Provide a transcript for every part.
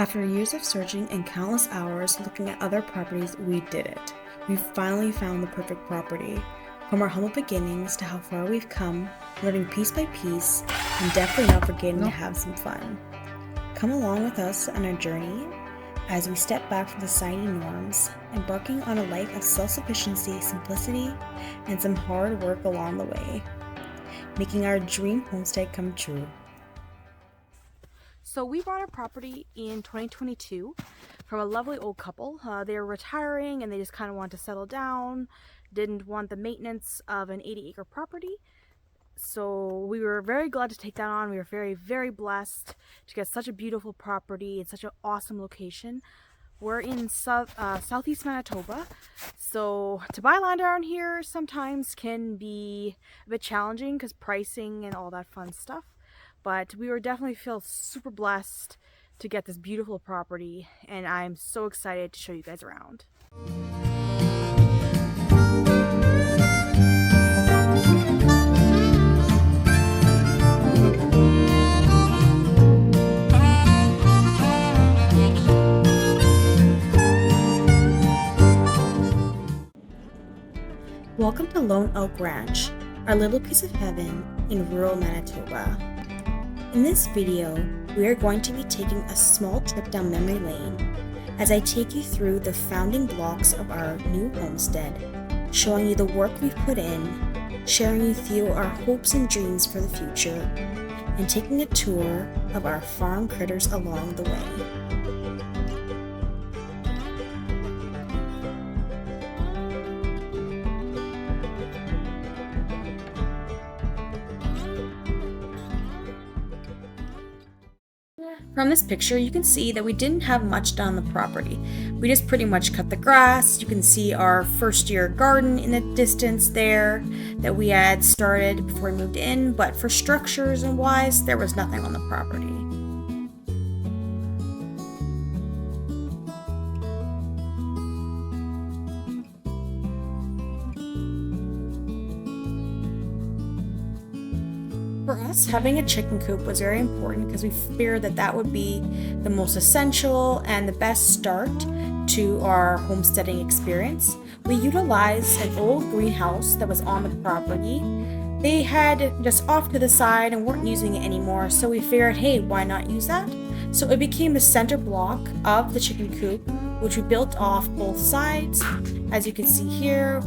After years of searching and countless hours looking at other properties, we did it. We finally found the perfect property. From our humble beginnings to how far we've come, learning piece by piece, and definitely not forgetting to have some fun. Come along with us on our journey as we step back from society norms, embarking on a life of self-sufficiency, simplicity, and some hard work along the way, making our dream homestead come true. So we bought our property in 2022 from a lovely old couple. They were retiring and they just kind of wanted to settle down, didn't want the maintenance of an 80-acre property. So we were very glad to take that on. We were very, very blessed to get such a beautiful property in such an awesome location. We're in southeast Manitoba, so to buy land around here sometimes can be a bit challenging because pricing and all that fun stuff. But we were definitely feel super blessed to get this beautiful property, and I'm so excited to show you guys around. Welcome to Lone Oak Ranch, our little piece of heaven in rural Manitoba. In this video, we are going to be taking a small trip down memory lane as I take you through the founding blocks of our new homestead, showing you the work we've put in, sharing with you our hopes and dreams for the future, and taking a tour of our farm critters along the way. From this picture, you can see that we didn't have much done on the property. We just pretty much cut the grass. You can see our first year garden in the distance there that we had started before we moved in, but for structures and wise, there was nothing on the property. For us, having a chicken coop was very important because we feared that that would be the most essential and the best start to our homesteading experience. We utilized an old greenhouse that was on the property. They had just off to the side and weren't using it anymore, so we figured, hey, why not use that? So it became the center block of the chicken coop, which we built off both sides. As you can see here,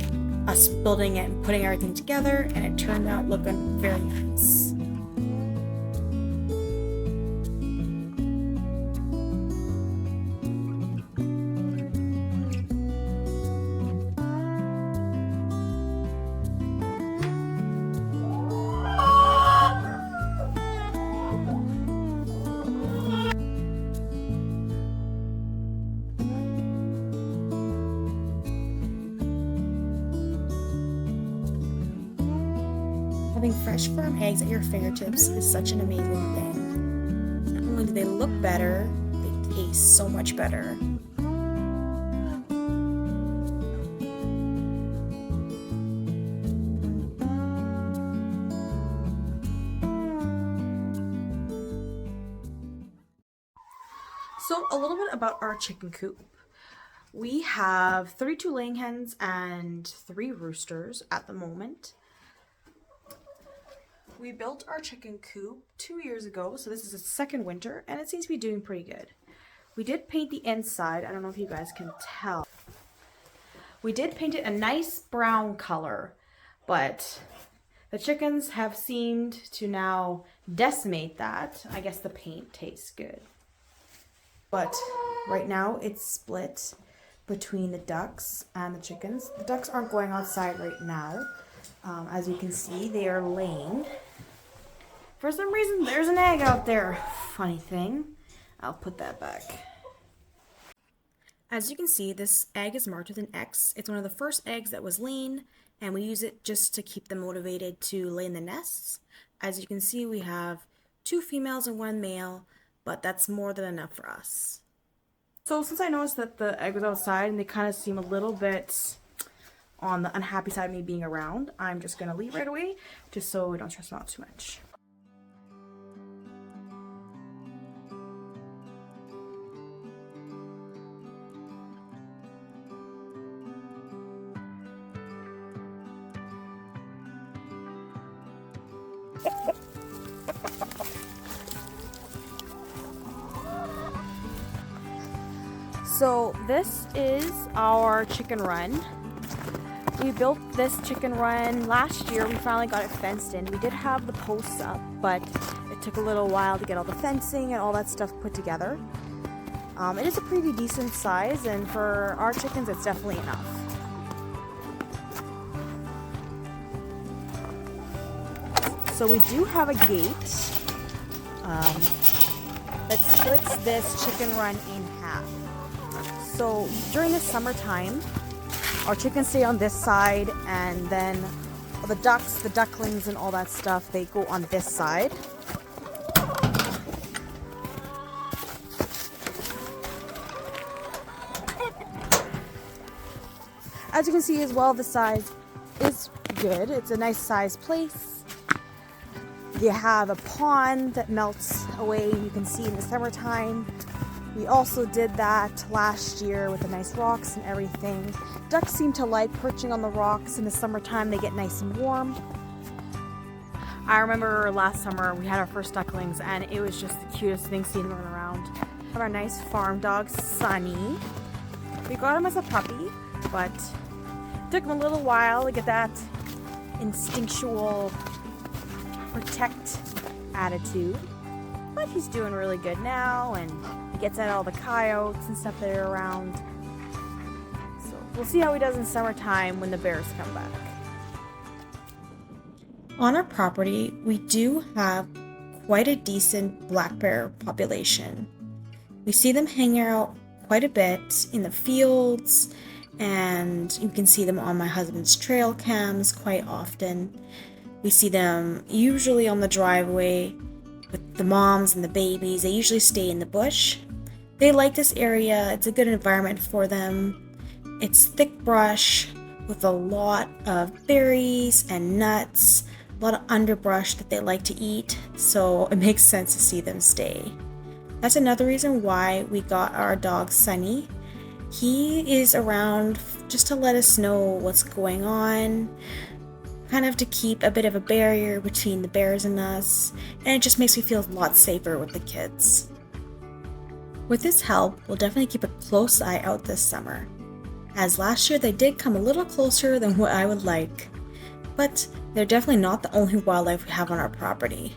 us building it and putting everything together, and it turned out looking very nice. Having fresh farm eggs at your fingertips is such an amazing thing. Not only do they look better, they taste so much better. So a little bit about our chicken coop. We have 32 laying hens and 3 roosters at the moment. We built our chicken coop 2 years ago, so this is the second winter, and it seems to be doing pretty good. We did paint the inside. I don't know if you guys can tell. We did paint it a nice brown color, but the chickens have seemed to now decimate that. I guess the paint tastes good. But right now it's split between the ducks and the chickens. The ducks aren't going outside right now. As you can see, they are laying. For some reason, there's an egg out there. Funny thing. I'll put that back. As you can see, this egg is marked with an X. It's one of the first eggs that was laying, and we use it just to keep them motivated to lay in the nests. As you can see, we have 2 females and 1 male, but that's more than enough for us. So since I noticed that the egg was outside and they kind of seem a little bit on the unhappy side of me being around, I'm just going to leave right away just so we don't stress them out too much. So this is our chicken run. We built this chicken run last year. We finally got it fenced in. We did have the posts up, but it took a little while to get all the fencing and all that stuff put together. It is a pretty decent size, and for our chickens, it's definitely enough. So we do have a gate that splits this chicken run in half. So during the summertime, our chickens stay on this side, and then the ducks, the ducklings, and all that stuff, they go on this side. As you can see as well, the size is good. It's a nice sized place. You have a pond that melts away, you can see in the summertime. We also did that last year with the nice rocks and everything. Ducks seem to like perching on the rocks in the summertime. They get nice and warm. I remember last summer we had our first ducklings, and it was just the cutest thing seeing them run around. We have our nice farm dog, Sunny. We got him as a puppy, but it took him a little while to get that instinctual protect attitude. But he's doing really good now, and he gets at all the coyotes and stuff that are around. So we'll see how he does in summertime when the bears come back. On our property, we do have quite a decent black bear population. We see them hang out quite a bit in the fields, and you can see them on my husband's trail cams quite often. We see them usually on the driveway with the moms and the babies. They usually stay in the bush. They like this area. It's a good environment for them. It's thick brush with a lot of berries and nuts, a lot of underbrush that they like to eat, so it makes sense to see them stay. That's another reason why we got our dog Sunny. He is around just to let us know what's going on, kind of to keep a bit of a barrier between the bears and us, and it just makes me feel a lot safer with the kids. With his help, we'll definitely keep a close eye out this summer, as last year they did come a little closer than what I would like, but they're definitely not the only wildlife we have on our property.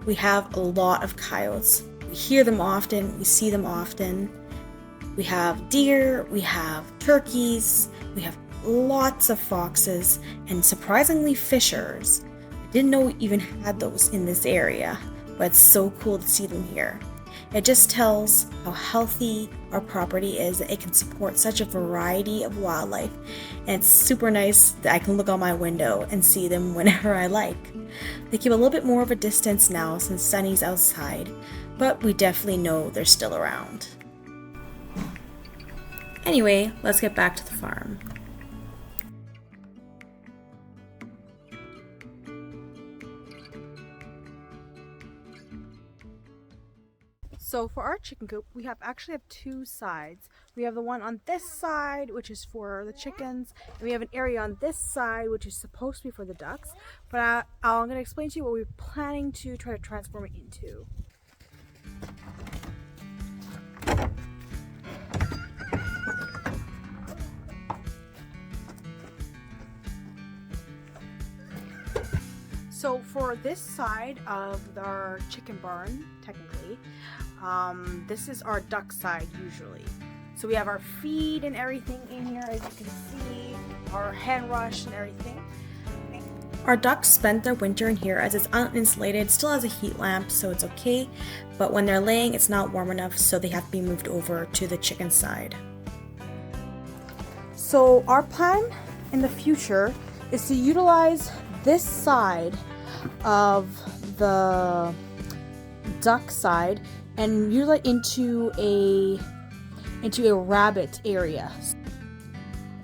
We have a lot of coyotes. We hear them often, we see them often. We have deer, we have turkeys, we have lots of foxes, and surprisingly fishers. I didn't know we even had those in this area, but it's so cool to see them here. It just tells how healthy our property is, that it can support such a variety of wildlife, and it's super nice that I can look out my window and see them whenever I like. They keep a little bit more of a distance now since Sunny's outside, but we definitely know they're still around. Anyway, let's get back to the farm. So for our chicken coop, we actually have two sides. We have the one on this side, which is for the chickens, and we have an area on this side, which is supposed to be for the ducks. But I'm going to explain to you what we're planning to try to transform it into. So for this side of our chicken barn, technically, this is our duck side usually. So we have our feed and everything in here, as you can see, our hen rush and everything. Our ducks spent their winter in here as it's uninsulated, still has a heat lamp, so it's okay. But when they're laying, it's not warm enough, so they have to be moved over to the chicken side. So our plan in the future is to utilize this side of the duck side and utilize it into a rabbit area.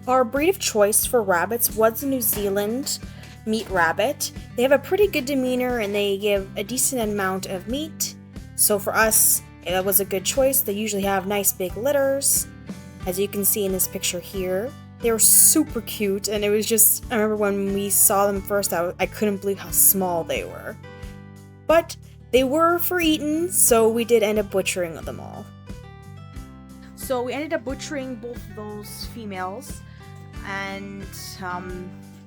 Our breed of choice for rabbits was the New Zealand meat rabbit. They have a pretty good demeanor and they give a decent amount of meat. So for us, that was a good choice. They usually have nice big litters, as you can see in this picture here. They were super cute, and it was just, I remember when we saw them first, I couldn't believe how small they were. But they were for eating, so we did end up butchering them all. So we ended up butchering both of those females, and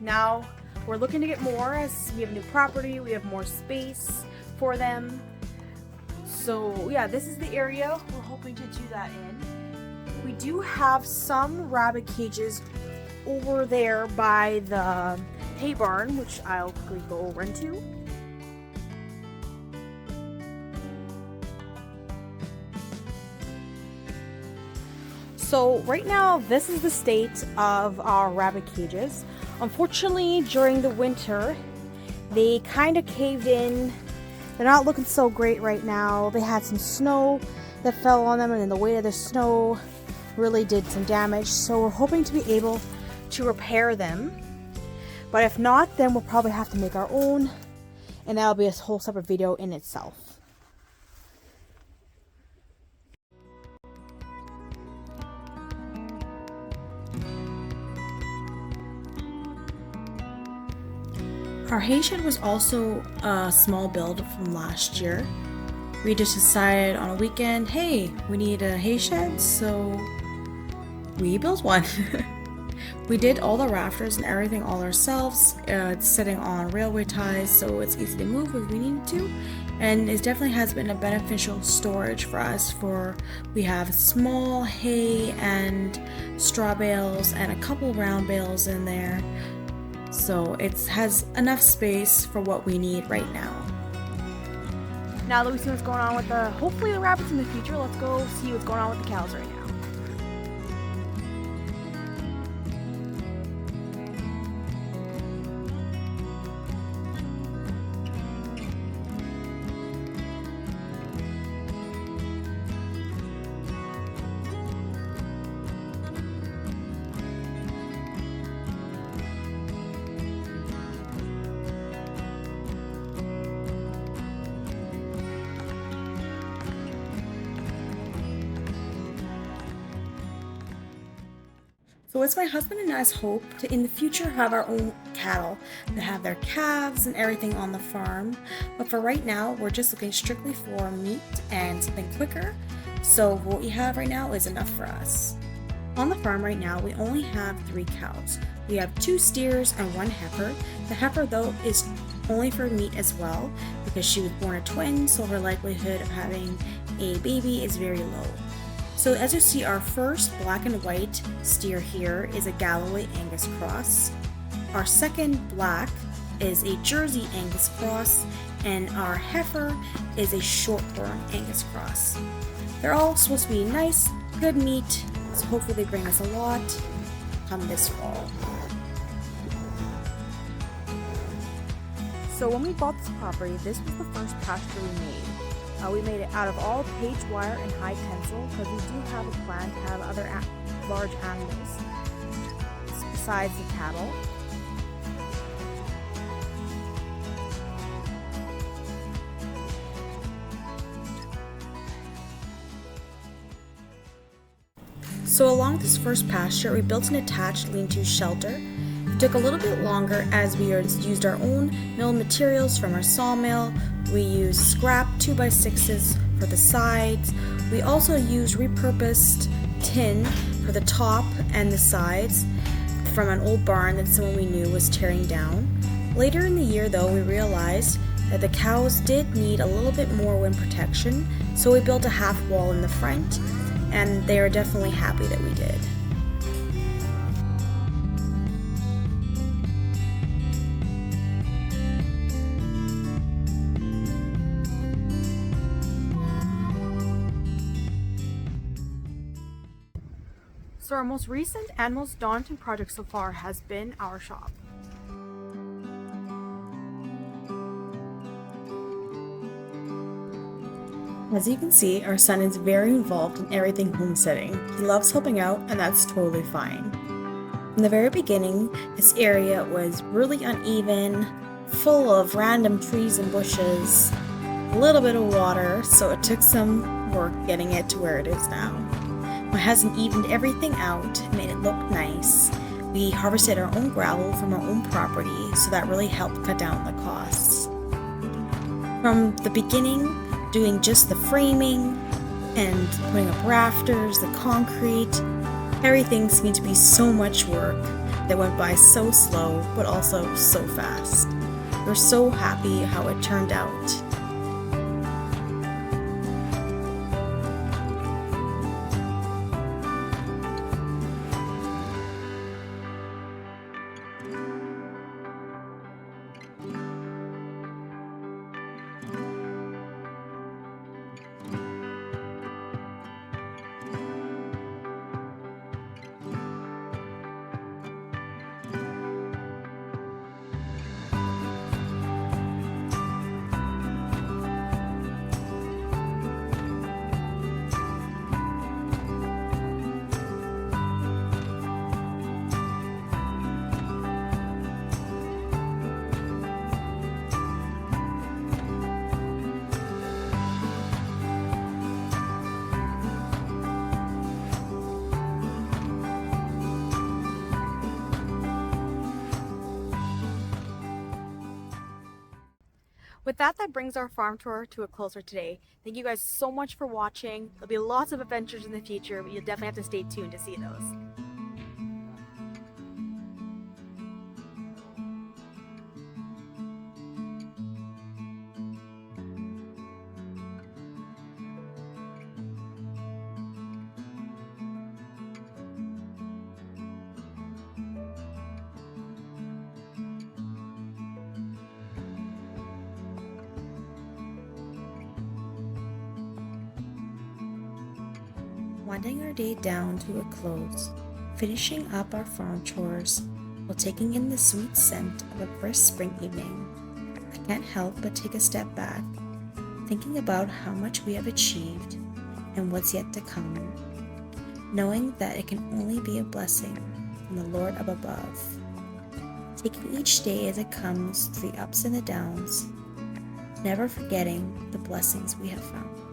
now we're looking to get more as we have new property, we have more space for them. So yeah, this is the area we're hoping to do that in. We do have some rabbit cages over there by the hay barn, which I'll quickly go over into. So right now, this is the state of our rabbit cages. Unfortunately, during the winter, they kind of caved in. They're not looking so great right now. They had some snow that fell on them, and then the weight of the snow really did some damage. So we're hoping to be able to repair them. But if not, then we'll probably have to make our own, and that'll be a whole separate video in itself. Our hay shed was also a small build from last year. We just decided on a weekend, hey, we need a hay shed, so we built one. We did all the rafters and everything all ourselves. It's sitting on railway ties, so it's easy to move if we needed to. And it definitely has been a beneficial storage for us. We have small hay and straw bales and a couple round bales in there. So it has enough space for what we need right now. Now that we see what's going on with hopefully the rabbits in the future, let's go see what's going on with the cows right now. So it's my husband and I's hope to in the future have our own cattle that have their calves and everything on the farm. But for right now, we're just looking strictly for meat and something quicker. So what we have right now is enough for us. On the farm right now, we only have 3 cows. We have 2 steers and 1 heifer. The heifer though is only for meat as well because she was born a twin, so her likelihood of having a baby is very low. So as you see, our first black and white steer here is a Galloway Angus cross. Our second black is a Jersey Angus cross, and our heifer is a Shorthorn Angus cross. They're all supposed to be nice, good meat, so hopefully they bring us a lot come this fall. So when we bought this property, this was the first pasture we made. We made it out of all page wire and high tensile because we do have a plan to have other large animals besides the cattle. So along this first pasture, we built an attached lean-to shelter. It took a little bit longer as we used our own mill materials from our sawmill. We used scrap 2x6s for the sides. We also used repurposed tin for the top and the sides from an old barn that someone we knew was tearing down. Later in the year though, we realized that the cows did need a little bit more wind protection, so we built a half wall in the front, and they are definitely happy that we did. So our most recent and most daunting project so far has been our shop. As you can see, our son is very involved in everything homesteading. He loves helping out, and that's totally fine. In the very beginning, this area was really uneven, full of random trees and bushes, a little bit of water, so it took some work getting it to where it is now. My husband evened everything out, made it look nice, We harvested our own gravel from our own property, so that really helped cut down the costs. From the beginning, doing just the framing and putting up rafters, the concrete, everything seemed to be so much work that went by so slow, but also so fast. We're so happy how it turned out. With that brings our farm tour to a closer today. Thank you guys so much for watching. There'll be lots of adventures in the future, but you'll definitely have to stay tuned to see those. Winding our day down to a close, finishing up our farm chores while taking in the sweet scent of a brisk spring evening, I can't help but take a step back, thinking about how much we have achieved and what's yet to come, knowing that it can only be a blessing from the Lord up above. Taking each day as it comes through the ups and the downs, never forgetting the blessings we have found.